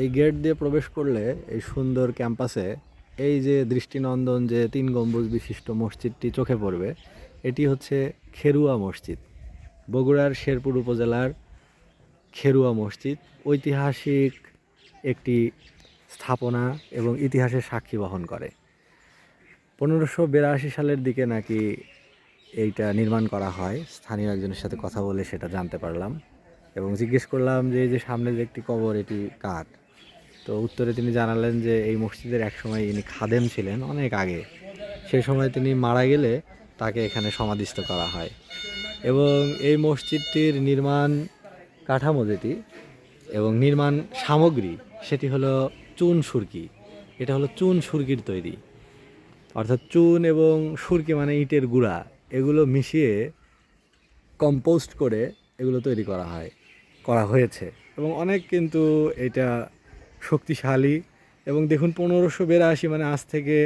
এই গেট দিয়ে প্রবেশ করলে এই সুন্দর ক্যাম্পাসে এই যে দৃষ্টিনন্দন যে ৩ গম্বুজ বিশিষ্ট মসজিদটি চোখে পড়বে, এটি হচ্ছে খেরুয়া মসজিদ। বগুড়ার শেরপুর উপজেলার খেরুয়া মসজিদ ঐতিহাসিক একটি স্থাপনা এবং ইতিহাসের সাক্ষী বহন করে। 1582 সালের দিকে নাকি এইটা নির্মাণ করা হয়। স্থানীয় একজনের সাথে কথা বলে সেটা জানতে পারলাম এবং জিজ্ঞেস করলাম যে এই যে সামনে যে একটি কবর, এটি কার? তো উত্তরে তিনি জানালেন যে এই মসজিদের একসময় ইনি খাদেম ছিলেন অনেক আগে। সেই সময় তিনি মারা গেলে তাকে এখানে সমাধিস্থ করা হয়। এবং এই মসজিদটির নির্মাণ কাঠামো যেটি এবং নির্মাণ সামগ্রী সেটি হলো চুন সুরকি। এটা হলো চুন সুরকির তৈরি, অর্থাৎ চুন এবং সুরকি মানে ইটের গুঁড়া, এগুলো মিশিয়ে কম্পোস্ট করে এগুলো তৈরি করা হয়েছে এবং অনেক কিন্তু এটা শক্তিশালী। এবং দেখুন 1582 মানে আজ থেকে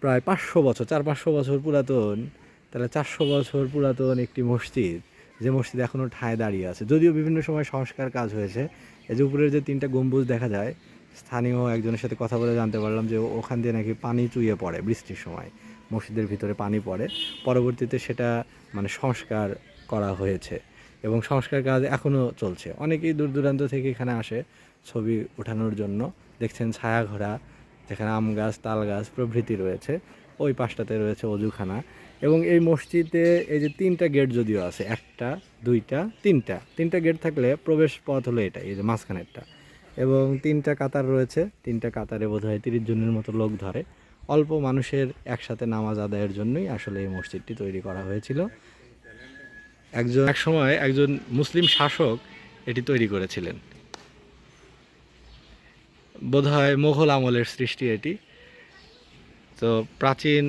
প্রায় 500 বছর, 400-500 বছর পুরাতন। তাহলে 400 বছর পুরাতন একটি মসজিদ, যে মসজিদ এখনও ঠায় দাঁড়িয়ে আছে, যদিও বিভিন্ন সময় সংস্কার কাজ হয়েছে। এই যে উপরের যে 3টা গম্বুজ দেখা যায়, স্থানীয় একজনের সাথে কথা বলে জানতে পারলাম যে ওখান দিয়ে নাকি পানি চুইয়ে পড়ে বৃষ্টির সময়, মসজিদের ভিতরে পানি পড়ে। পরবর্তীতে সেটা মানে সংস্কার করা হয়েছে এবং সংস্কার কাজ এখনও চলছে। অনেকেই দূর দূরান্ত থেকে এখানে আসে ছবি ওঠানোর জন্য। দেখছেন ছায়াঘোরা, যেখানে আম গাছ, তাল গাছ প্রভৃতি রয়েছে। ওই পাশটাতে রয়েছে অজুখানা। এবং এই মসজিদে এই যে 3টা গেট যদিও আছে, 1টা 2টা 3টা গেট থাকলে প্রবেশ পথ হলো এটা, এই যে মাঝখানেরটা। এবং 3টা কাতার রয়েছে, 3টা কাতারে বোধহয় 30 জনের মতো লোক ধরে। অল্প মানুষের একসাথে নামাজ আদায়ের জন্যই আসলে এই মসজিদটি তৈরি করা হয়েছিল। একসময় একজন মুসলিম শাসক এটি তৈরি করেছিলেন, বোধহয় মোঘল আমলের সৃষ্টি এটি। তো প্রাচীন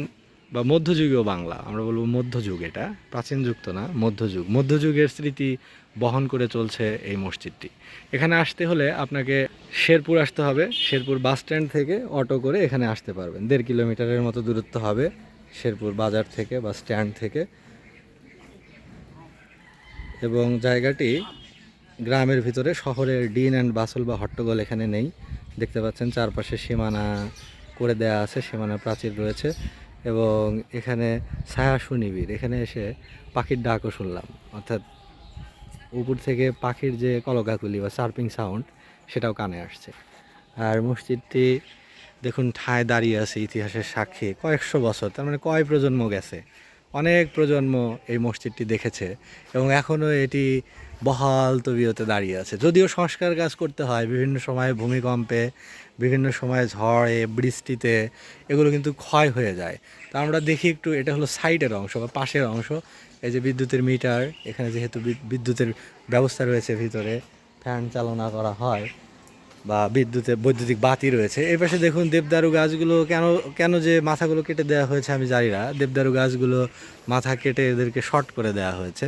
বা মধ্যযুগীয় বাংলা, আমরা বলবো মধ্যযুগ, এটা প্রাচীন যুগ তো না, মধ্যযুগ, মধ্যযুগের স্মৃতি বহন করে চলছে এই মসজিদটি। এখানে আসতে হলে আপনাকে শেরপুর আসতে হবে। শেরপুর বাস স্ট্যান্ড থেকে অটো করে এখানে আসতে পারবেন। 1.5 কিলোমিটারের মতো দূরত্ব হবে শেরপুর বাজার থেকে বা স্ট্যান্ড থেকে। এবং জায়গাটি গ্রামের ভিতরে, শহরের ডিন অ্যান্ড বাসল বা হট্টগোল এখানে নেই। দেখতে পাচ্ছেন চারপাশে সীমানা করে দেয়া আছে, সীমানা প্রাচীর রয়েছে এবং এখানে ছায়া সুনিবিড়। এখানে এসে পাখির ডাকও শুনলাম, অর্থাৎ উপর থেকে পাখির যে কলকাকলি বা সার্পিং সাউন্ড সেটাও কানে আসছে। আর মসজিদটি দেখুন ঠায় দাঁড়িয়ে আছে, ইতিহাসের সাক্ষী, কয়েকশো বছর, তার মানে কয় প্রজন্ম গেছে, অনেক প্রজন্ম এই মসজিদটি দেখেছে এবং এখনও এটি বহাল তবিয়তে দাঁড়িয়ে আছে। যদিও সংস্কার কাজ করতে হয় বিভিন্ন সময়, ভূমিকম্পে, বিভিন্ন সময় ঝড়ে, বৃষ্টিতে এগুলো কিন্তু ক্ষয় হয়ে যায়। তা আমরা দেখি একটু, এটা হলো সাইডের অংশ বা পাশের অংশ। এই যে বিদ্যুতের মিটার, এখানে যেহেতু বিদ্যুতের ব্যবস্থা রয়েছে, ভিতরে ফ্যান চালনা করা হয় বা বৈদ্যুতিক বাতি রয়েছে। এই পাশে দেখুন দেবদারু গাছগুলো কেন কেন যে মাথাগুলো কেটে দেওয়া হয়েছে আমি জানি না। দেবদারু গাছগুলো মাথা কেটে এদেরকে শর্ট করে দেওয়া হয়েছে,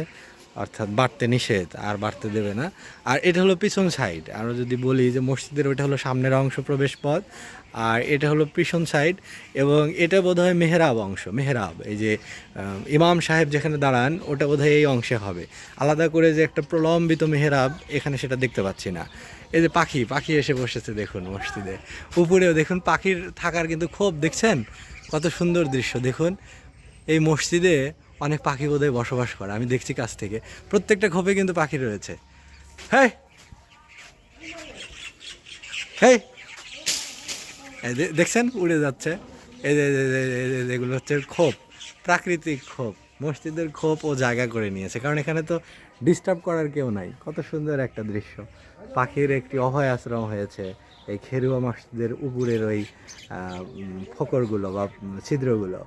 অর্থাৎ বাড়তে নিষেধ, আর বাড়তে দেবে না। আর এটা হলো পিছন সাইড। আমরা যদি বলি যে মসজিদের ওটা হলো সামনের অংশ, প্রবেশ পথ, আর এটা হলো পিছন সাইড। এবং এটা বোধহয় মেহরাব অংশ, মেহরাব, এই যে ইমাম সাহেব যেখানে দাঁড়ান ওটা বোধহয় এই অংশে হবে। আলাদা করে যে একটা প্রলম্বিত মেহরাব এখানে, সেটা দেখতে পাচ্ছি না। এই যে পাখি পাখি এসে বসেছে দেখুন মসজিদে, উপরেও দেখুন পাখির থাকার কিন্তু ক্ষোভ, দেখছেন কত সুন্দর দৃশ্য। দেখুন এই মসজিদে অনেক পাখি বোধহয় বসবাস করে, আমি দেখছি কাছ থেকে। প্রত্যেকটা খোপে কিন্তু পাখি রয়েছে। হ্যাঁ হ্যাঁ, দেখছেন উড়ে যাচ্ছে। এই যে এগুলো হচ্ছে খোপ, প্রাকৃতিক খোপ। মসজিদের খোপ ও জায়গা করে নিয়েছে, কারণ এখানে তো ডিস্টার্ব করার কেউ নাই। কত সুন্দর একটা দৃশ্য, পাখির একটি অভয় আশ্রম হয়েছে এই খেরুয়া মসজিদের উপরের ওই ফোকরগুলো বা ছিদ্রগুলো।